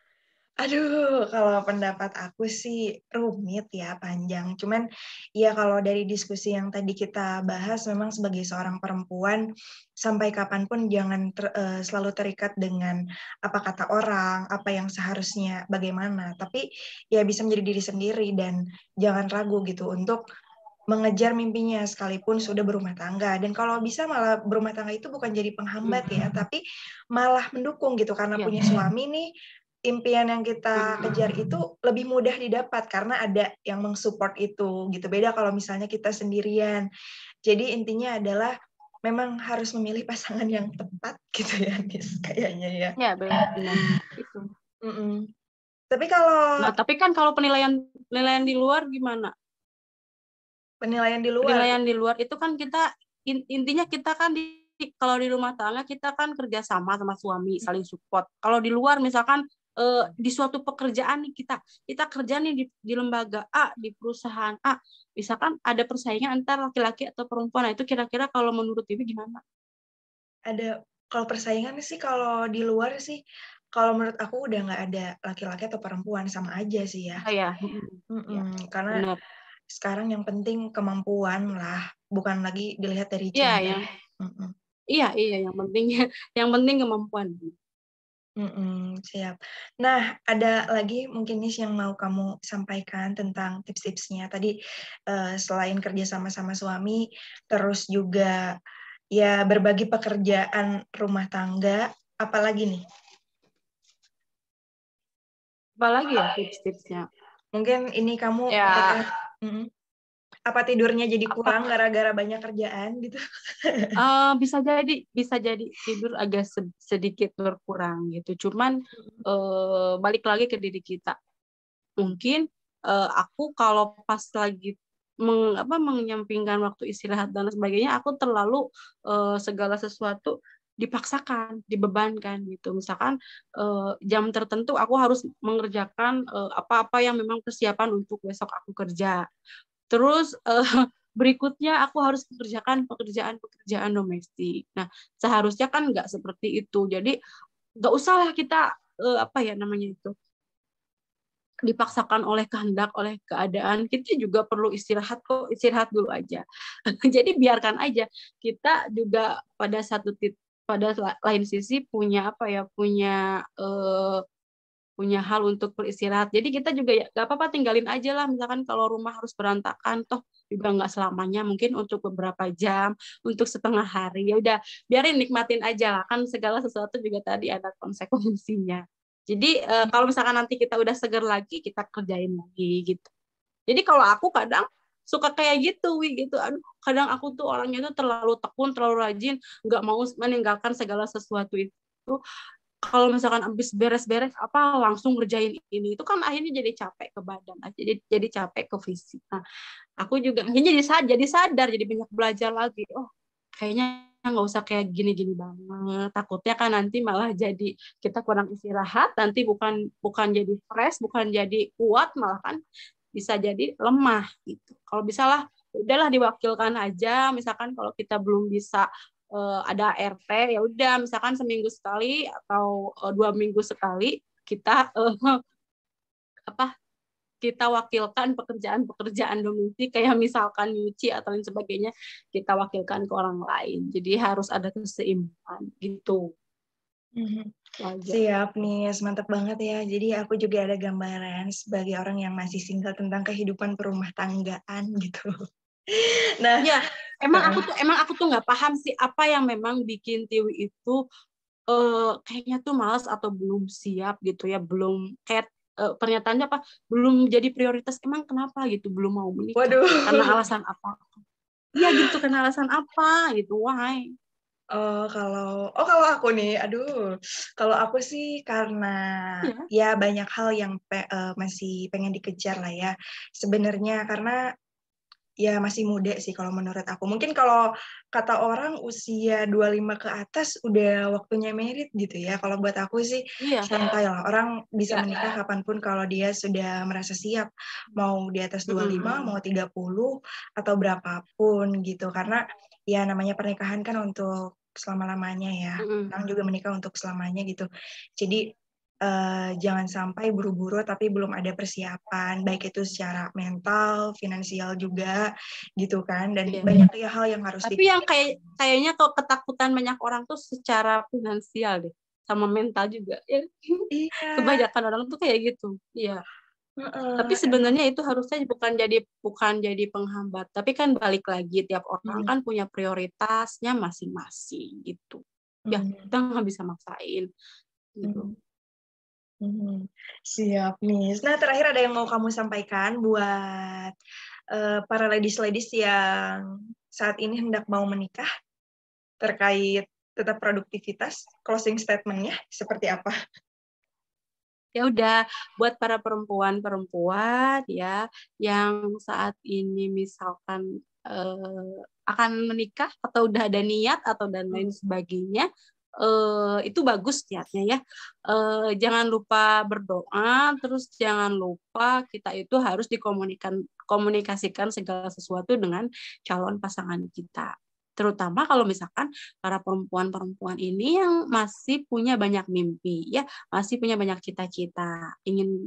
Aduh, kalau pendapat aku sih rumit ya, panjang. Cuman ya kalau dari diskusi yang tadi kita bahas, memang sebagai seorang perempuan, sampai kapanpun jangan selalu terikat dengan apa kata orang, apa yang seharusnya bagaimana. Tapi ya bisa menjadi diri sendiri dan jangan ragu gitu untuk mengejar mimpinya sekalipun sudah berumah tangga. Dan kalau bisa malah berumah tangga itu bukan jadi penghambat ya, tapi malah mendukung gitu. Karena punya suami nih, impian yang kita kejar itu lebih mudah didapat karena ada yang mensupport itu gitu. Beda kalau misalnya kita sendirian. Jadi intinya adalah memang harus memilih pasangan yang tepat gitu ya, Nis, kayaknya ya.
Ya, benar. Itu.
Tapi kalau
tapi kan kalau penilaian di luar gimana?
penilaian di luar.
Penilaian di luar itu kan kita intinya kita kan kalau di rumah tangga kita kan kerjasama sama suami, saling support. Kalau di luar misalkan di suatu pekerjaan nih kita kerja nih di lembaga A, di perusahaan A, misalkan ada persaingan antara laki-laki atau perempuan. Nah, itu kira-kira kalau menurut Ibu gimana?
Ada, kalau persaingan sih kalau di luar sih, kalau menurut aku udah nggak ada laki-laki atau perempuan, sama aja sih ya.
Ya.
Karena
Benar.
sekarang yang penting kemampuan lah, bukan lagi dilihat dari
Iya,
gender.
ya. Iya, yang penting kemampuan.
Siap. Nah, ada lagi mungkin nih yang mau kamu sampaikan tentang tips-tipsnya. Tadi selain kerja sama-sama suami, terus juga ya berbagi pekerjaan rumah tangga, apalagi nih?
Apalagi ya tips-tipsnya?
Mungkin ini kamu apa tidurnya jadi kurang gara-gara banyak kerjaan gitu?
Bisa jadi tidur agak sedikit berkurang gitu. Cuman balik lagi ke diri kita. Mungkin aku kalau pas lagi menyampingkan waktu istirahat dan sebagainya, aku terlalu segala sesuatu dipaksakan, dibebankan gitu. Misalkan jam tertentu aku harus mengerjakan apa-apa yang memang persiapan untuk besok aku kerja. Terus berikutnya aku harus mengerjakan pekerjaan domestik. Nah, seharusnya kan nggak seperti itu. Jadi nggak usahlah kita dipaksakan oleh kehendak, oleh keadaan, kita juga perlu istirahat kok, istirahat dulu aja. Jadi biarkan aja. Kita juga pada lain sisi punya apa ya, punya hal untuk beristirahat. Jadi kita juga ya gak apa-apa tinggalin aja lah. Misalkan kalau rumah harus berantakan, toh juga nggak selamanya. Mungkin untuk beberapa jam, untuk setengah hari. Ya udah, biarin nikmatin aja lah. Kan segala sesuatu juga tadi ada konsekuensinya. Jadi kalau misalkan nanti kita udah seger lagi, kita kerjain lagi gitu. Jadi kalau aku kadang suka kayak gitu, Wi, gitu. Aduh, kadang aku tuh orangnya tuh terlalu tekun, terlalu rajin, nggak mau meninggalkan segala sesuatu itu. Kalau misalkan habis beres-beres apa langsung ngerjain ini, itu kan akhirnya jadi capek ke badan, jadi capek ke fisik. Nah, aku juga akhirnya jadi sadar, jadi banyak belajar lagi. Oh, kayaknya nggak usah kayak gini-gini banget. Takutnya kan nanti malah jadi kita kurang istirahat, nanti bukan bukan jadi stres, bukan jadi kuat, malah kan bisa jadi lemah gitu. Kalau bisa lah, udahlah diwakilkan aja. Misalkan kalau kita belum bisa ada RT, ya udah misalkan seminggu sekali atau 2 minggu sekali kita apa kita wakilkan pekerjaan-pekerjaan domestik kayak misalkan nyuci atau lain sebagainya, kita wakilkan ke orang lain. Jadi harus ada keseimbangan gitu.
Siap nih, mantap banget ya. Jadi aku juga ada gambaran sebagai orang yang masih single tentang kehidupan perumah tanggaan gitu. Nah,
ya emang aku tuh nggak paham sih apa yang memang bikin Tiwi itu kayaknya tuh malas atau belum siap gitu ya, belum kayak pernyataannya apa, belum jadi prioritas. Emang kenapa gitu belum mau menikah?
waduh.
Karena alasan apa? Iya gitu, karena alasan apa gitu? Why?
Kalau aku nih, kalau aku sih karena ya banyak hal yang masih pengen dikejar lah ya. Sebenarnya karena ya masih muda sih kalau menurut aku. Mungkin kalau kata orang usia 25 ke atas udah waktunya merit gitu ya. Kalau buat aku sih santai lah. Orang bisa menikah kapanpun kalau dia sudah merasa siap. Mau di atas 25, mau 30, atau berapapun gitu. Karena ya namanya pernikahan kan untuk selama-lamanya ya. Orang juga menikah untuk selamanya gitu. Jadi jangan sampai buru-buru tapi belum ada persiapan, baik itu secara mental, finansial juga, gitu kan. Dan banyak ya hal yang harus
Tapi yang kayaknya kok ketakutan banyak orang tuh secara finansial deh, sama mental juga. Ya.
Iya.
Kebanyakan orang tuh kayak gitu. Iya. Tapi sebenarnya itu harusnya bukan jadi penghambat. Tapi kan balik lagi tiap orang kan punya prioritasnya masing-masing gitu. Ya kita nggak bisa maksain gitu.
Siap nih. Nah terakhir ada yang mau kamu sampaikan buat para ladies yang saat ini hendak mau menikah terkait tetap produktivitas, closing statement-nya seperti apa?
Ya udah, buat para perempuan ya yang saat ini misalkan akan menikah atau udah ada niat atau dan lain sebagainya, itu bagus niatnya ya. Jangan lupa berdoa, terus jangan lupa kita itu harus komunikasikan segala sesuatu dengan calon pasangan kita. Terutama kalau misalkan para perempuan-perempuan ini yang masih punya banyak mimpi, ya masih punya banyak cita-cita.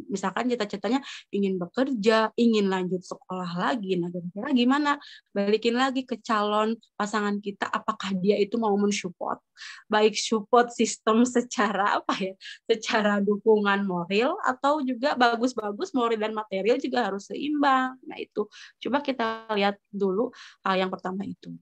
Misalkan cita-citanya ingin bekerja, ingin lanjut sekolah lagi. Nah, kira-kira gimana? Balikin lagi ke calon pasangan kita, apakah dia itu mau mensupport, baik support sistem secara apa ya, secara dukungan moral atau juga bagus-bagus moral dan material juga harus seimbang. Nah itu, coba kita lihat dulu hal yang pertama itu.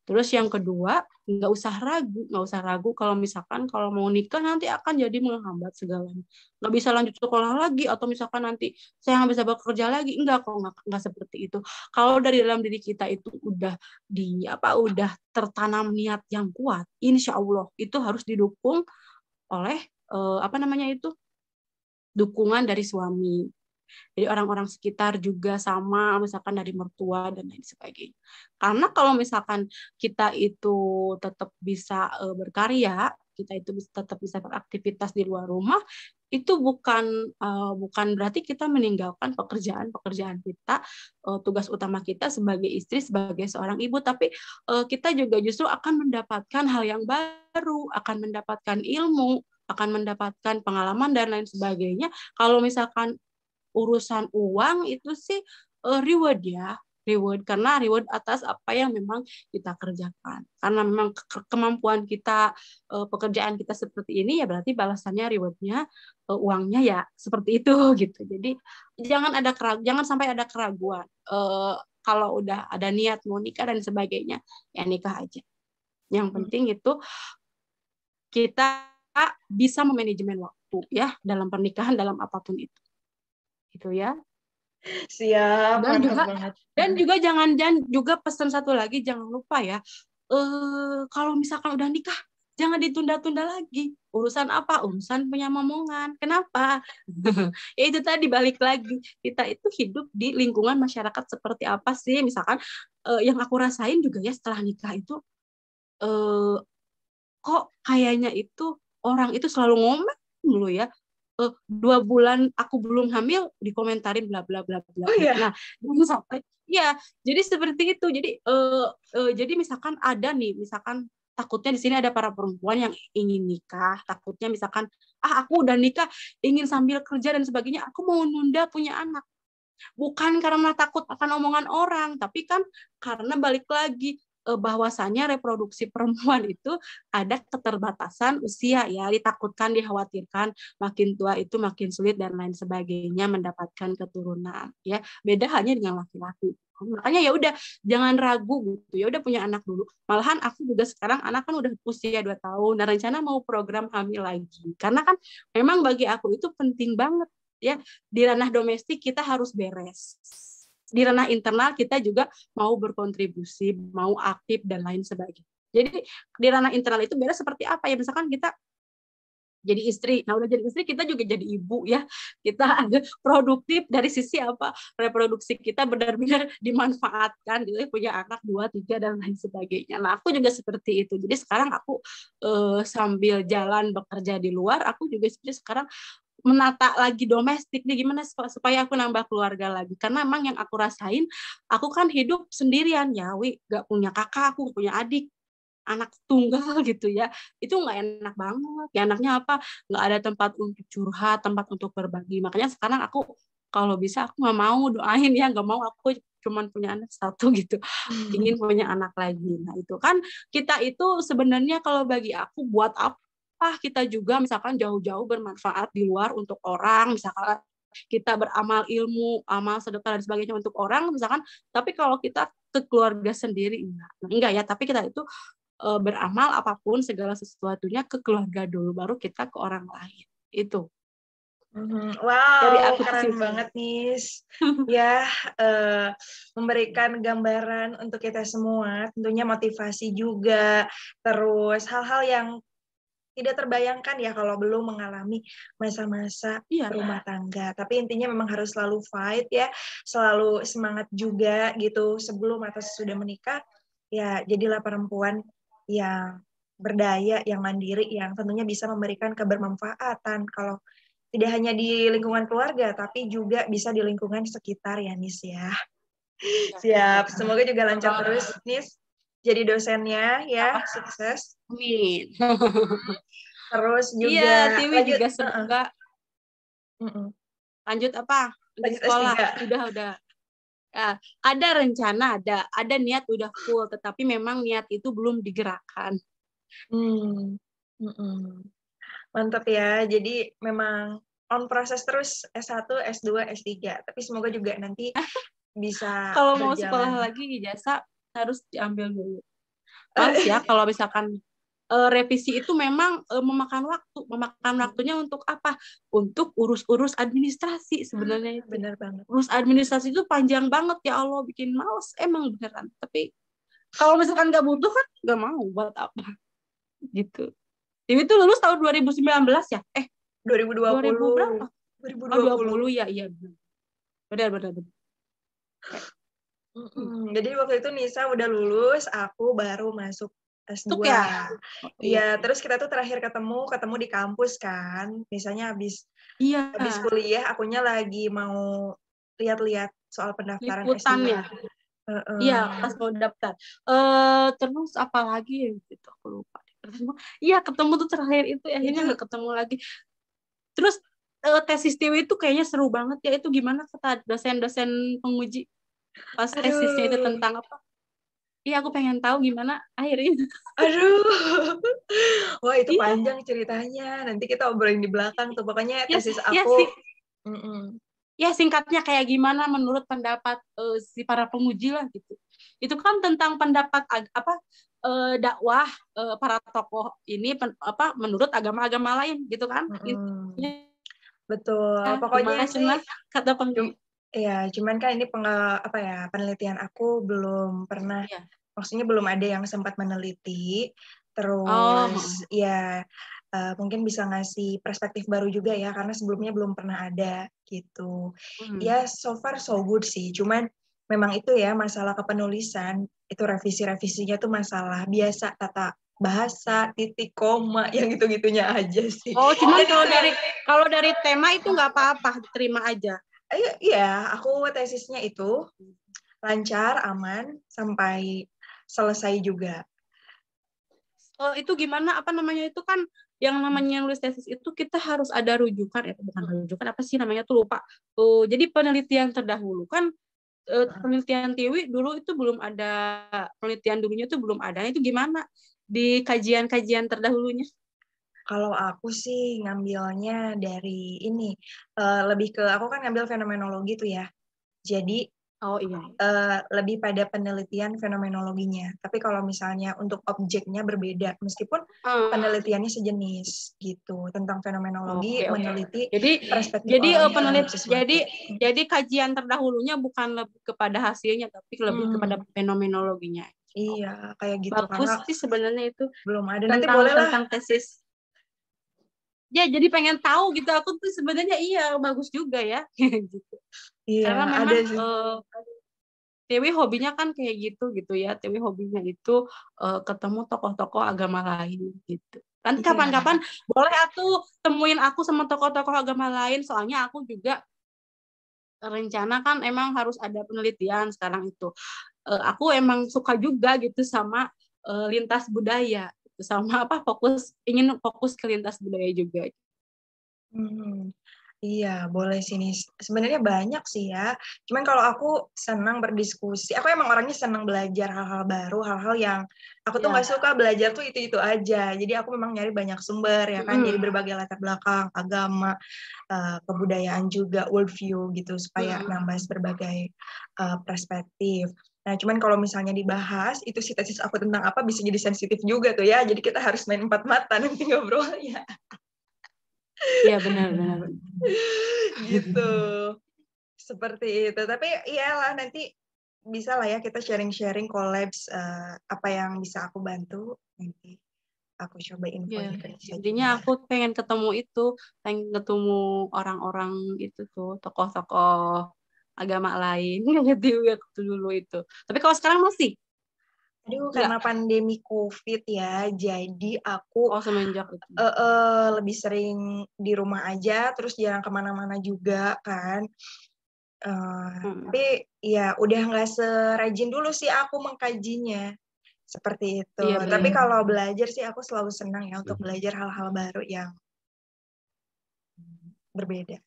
Terus yang kedua, nggak usah ragu kalau misalkan kalau mau nikah nanti akan jadi menghambat segalanya. Nggak bisa lanjut sekolah lagi atau misalkan nanti saya nggak bisa bekerja lagi. Enggak kok, nggak seperti itu. Kalau dari dalam diri kita itu udah tertanam niat yang kuat, insya Allah itu harus didukung oleh dukungan dari suami. Jadi orang-orang sekitar juga sama, misalkan dari mertua dan lain sebagainya. Karena kalau misalkan kita itu tetap bisa berkarya, kita itu tetap bisa beraktivitas di luar rumah, itu bukan berarti kita meninggalkan pekerjaan kita, tugas utama kita sebagai istri, sebagai seorang ibu, tapi kita juga justru akan mendapatkan hal yang baru, akan mendapatkan ilmu, akan mendapatkan pengalaman dan lain sebagainya. Kalau misalkan urusan uang itu sih reward ya, reward karena reward atas apa yang memang kita kerjakan. Karena memang kemampuan kita, pekerjaan kita seperti ini ya berarti balasannya rewardnya uangnya ya seperti itu gitu. Jadi jangan sampai ada keraguan. Kalau udah ada niat mau nikah dan sebagainya ya nikah aja. Yang penting itu kita bisa memanajemen waktu ya dalam pernikahan dalam apapun itu. Gitu ya.
Siap,
Dan
mantap
juga
banget.
jangan juga pesan satu lagi jangan lupa ya. Kalau misalkan udah nikah jangan ditunda-tunda lagi. Urusan apa? Urusan punya momongan. Kenapa? Ya itu tadi balik lagi. Kita itu hidup di lingkungan masyarakat seperti apa sih? Misalkan yang aku rasain juga ya setelah nikah itu eh, kok kayaknya itu orang itu selalu ngomong dulu ya. 2 bulan aku belum hamil dikomentarin bla bla bla bla.
Oh iya.
Nah, sampai ya, jadi seperti itu. Jadi misalkan ada nih, misalkan takutnya di sini ada para perempuan yang ingin nikah, takutnya misalkan aku udah nikah ingin sambil kerja dan sebagainya, aku mau nunda punya anak. Bukan karena takut akan omongan orang, tapi kan karena balik lagi bahwasanya reproduksi perempuan itu ada keterbatasan usia ya, ditakutkan, dikhawatirkan makin tua itu makin sulit dan lain sebagainya mendapatkan keturunan ya. Beda halnya dengan laki-laki. Makanya ya udah jangan ragu gitu. Ya udah punya anak dulu. Malahan aku juga sekarang anak kan udah usia 2 tahun dan rencana mau program hamil lagi. Karena kan memang bagi aku itu penting banget ya, di ranah domestik kita harus beres. Di ranah internal kita juga mau berkontribusi, mau aktif dan lain sebagainya. Jadi di ranah internal itu beres seperti apa ya? Misalkan kita jadi istri. Nah, udah jadi istri kita juga jadi ibu ya. Kita ada produktif dari sisi apa? Reproduksi kita benar-benar dimanfaatkan gitu, punya anak 2, 3 dan lain sebagainya. Nah, aku juga seperti itu. Jadi sekarang aku sambil jalan bekerja di luar, aku juga sekarang menata lagi domestik nih gimana supaya aku nambah keluarga lagi karena emang yang aku rasain aku kan hidup sendirian ya gak punya kakak, aku gak punya adik, anak tunggal gitu ya, itu nggak enak banget ya. Anaknya apa, nggak ada tempat untuk curhat, tempat untuk berbagi. Makanya sekarang aku kalau bisa aku nggak mau doain ya, nggak mau aku cuman punya anak satu gitu, ingin punya anak lagi. Nah itu kan kita itu sebenarnya kalau bagi aku buat apa kita juga misalkan jauh-jauh bermanfaat di luar untuk orang, misalkan kita beramal ilmu, amal sedekah dan sebagainya untuk orang misalkan, tapi kalau kita ke keluarga sendiri enggak ya, tapi kita itu beramal apapun segala sesuatunya ke keluarga dulu baru kita ke orang lain. Itu dari
Wow,
aku
keren
sih.
banget nih. Ya, memberikan gambaran untuk kita semua, tentunya motivasi juga, terus hal-hal yang tidak terbayangkan ya kalau belum mengalami masa-masa
Iya.
rumah tangga. Tapi intinya memang harus selalu fight ya, selalu semangat juga gitu sebelum atau sesudah menikah. Ya, jadilah perempuan yang berdaya, yang mandiri, yang tentunya bisa memberikan kebermanfaatan. Kalau tidak hanya di lingkungan keluarga, tapi juga bisa di lingkungan sekitar ya, Nis ya. Siap, semoga juga lancar terus, Nis. Jadi dosennya ya, sukses.
Amin.
Terus juga
Iya, Tiwi
lanjut,
juga semoga lanjut apa? Lanjut
lanjut
sekolah.
S3.
Udah. Ya, ada rencana, ada niat udah full, tetapi memang niat itu belum digerakkan.
Mantap ya. Jadi memang on proses terus S1, S2, S3. Tapi semoga juga nanti bisa
Kalau mau sekolah
berjalan.
lagi ijazah harus diambil dulu. Males ya kalau misalkan revisi itu memang memakan waktu. Memakan waktunya untuk apa? Untuk urus-urus administrasi sebenarnya itu.
Bener banget.
Urus administrasi itu panjang banget ya Allah, bikin males emang beneran. Tapi kalau misalkan nggak butuh kan nggak mau buat apa gitu. Dewi itu lulus tahun 2019 ya? 2000 berapa?
2020.
20 ya, iya benar.
Jadi waktu itu Nisa udah lulus, aku baru masuk S2.
Tuk ya?
Iya, terus kita tuh terakhir ketemu di kampus kan. Misalnya habis kuliah, akunya lagi mau lihat-lihat soal pendaftaran
Liputan
S2.
ya? Iya, pas mau daftar. Terus apa lagi gitu, aku lupa. Iya, ketemu tuh terakhir itu, akhirnya nggak ketemu lagi. Terus tesis Tiwi itu kayaknya seru banget ya. Itu gimana kata dosen-dosen penguji pas tesisnya itu
Aduh,
tentang apa? Iya, aku pengen tahu gimana akhirnya.
aduh. Wah, itu
Iya,
panjang ceritanya. Nanti kita obrolin di belakang tuh. Pokoknya
ya,
tesis
ya
aku,
sih.
mm-mm.
Ya singkatnya kayak gimana menurut pendapat si para penguji lah gitu. Itu kan tentang pendapat dakwah para tokoh ini apa menurut agama-agama lain gitu kan.
Mm-mm.
Intinya
Betul. Pokoknya
gimana
sih,
cina kata penguji.
ya, cuman kan ini apa ya, penelitian aku belum pernah,
Iya.
maksudnya belum ada yang sempat meneliti.
Oh,
Terus ya mungkin bisa ngasih perspektif baru juga ya, karena sebelumnya belum pernah ada gitu.
hmm.
Ya, so far so good sih. Cuman memang itu ya, masalah kepenulisan, itu revisi-revisinya tuh masalah biasa, tata bahasa, titik, koma, yang gitu-gitunya aja sih.
Oh, cuman
Dan itu yang
kalau dari tema itu nggak apa-apa, terima aja.
iya, aku tesisnya itu lancar, aman, sampai selesai juga.
Itu gimana apa namanya itu kan yang namanya nulis tesis itu kita harus ada rujukan ya bukan rujukan apa sih namanya tuh lupa. Jadi penelitian terdahulu kan penelitian Tiwi dulu itu belum ada penelitian dulunya itu belum ada. Itu gimana di kajian-kajian terdahulunya?
Kalau aku sih ngambilnya dari ini, lebih ke, aku kan ngambil fenomenologi tuh ya. Jadi
Oh iya.
lebih pada penelitian fenomenologinya. Tapi kalau misalnya untuk objeknya berbeda, meskipun penelitiannya sejenis gitu, tentang fenomenologi,
Oke, oke.
meneliti
Jadi
perspektif orang terhadap sesuatu.
jadi kajian terdahulunya bukan lebih kepada hasilnya tapi lebih kepada fenomenologinya.
Iya, kayak gitu,
Bagus
karena
sih sebenarnya itu
belum ada. Nanti
tentang
bolehlah.
tesis. Ya, jadi pengen tahu gitu. Aku tuh sebenarnya iya bagus juga ya gitu.
Iya,
Karena
ada
memang
sih.
Dewi hobinya kan kayak gitu ya. Dewi hobinya itu ketemu tokoh-tokoh agama lain gitu. Nanti
Iya.
kapan-kapan boleh temuin aku sama tokoh-tokoh agama lain. Soalnya aku juga rencana kan emang harus ada penelitian sekarang itu. Aku emang suka juga gitu sama lintas budaya. Gitu. Sama apa ingin fokus ke lintas budaya juga.
Hmm, iya, boleh sini. Sebenarnya banyak sih ya. Cuman kalau aku senang berdiskusi, aku emang orangnya senang belajar hal-hal baru, hal-hal yang aku tuh
Ya.
nggak suka belajar tuh itu-itu aja. Jadi aku memang nyari banyak sumber ya kan, dari berbagai latar belakang, agama, kebudayaan juga, worldview gitu, supaya nambah berbagai perspektif. Nah, cuman kalau misalnya dibahas, itu si tesis aku tentang apa bisa jadi sensitif juga tuh ya. Jadi kita harus main empat mata nanti ngobrolnya.
Iya benar.
Gitu, seperti itu. Tapi iyalah, nanti bisa lah ya kita sharing-sharing collabs, apa yang bisa aku bantu, nanti aku coba
Ya,
infonya ke Nisa
intinya
juga.
aku pengen ketemu orang-orang itu tuh, tokoh-tokoh agama lain gitu waktu dulu itu. Tapi kalau sekarang masih
Aduh,
enggak.
karena pandemi COVID ya, jadi aku
Oh, semenjak itu.
lebih sering di rumah aja, terus jarang kemana-mana juga kan. Tapi ya udah nggak serajin dulu sih aku mengkajinya. Seperti itu.
Iya
Tapi
benar.
kalau belajar sih aku selalu senang ya untuk belajar hal-hal baru yang berbeda.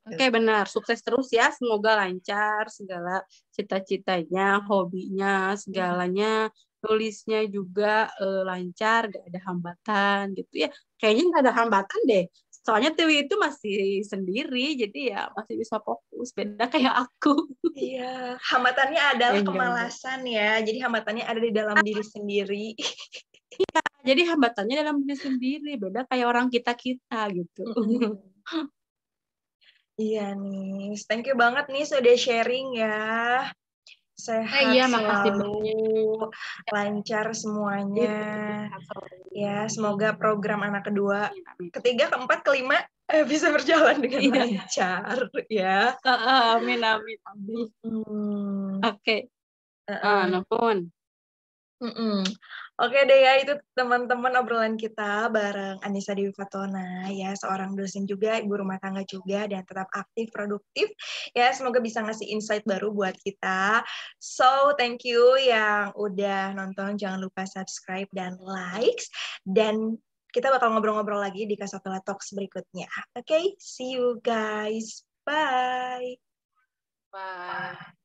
Oke, benar. Sukses terus ya. Semoga lancar segala cita-citanya, hobinya, segalanya. Tulisnya juga lancar, gak ada hambatan gitu ya. Kayaknya gak ada hambatan deh. Soalnya Tiwi itu masih sendiri, jadi ya masih bisa fokus. Beda kayak aku.
Iya, hambatannya adalah
Enggak.
kemalasan ya. Jadi hambatannya ada di dalam diri sendiri.
Jadi hambatannya dalam diri sendiri. Beda kayak orang kita-kita gitu.
Iya nih, thank you banget nih sudah sharing ya. Sehat
Iya, makasih banyak.
selalu, lancar semuanya. Ya, semoga program anak kedua, ketiga, keempat, kelima bisa berjalan dengan lancar ya.
Amin, amin, amin.
Hmm.
Oke. Nuhun.
Oke deh ya, itu teman-teman obrolan kita bareng Anissa Dewi Fatona ya, seorang dosen juga, ibu rumah tangga juga, dan tetap aktif, produktif ya. Semoga bisa ngasih insight baru buat kita. So, thank you yang udah nonton, jangan lupa subscribe dan likes, dan kita bakal ngobrol-ngobrol lagi di Kasavela Talks berikutnya. Oke, see you guys. Bye.
Bye.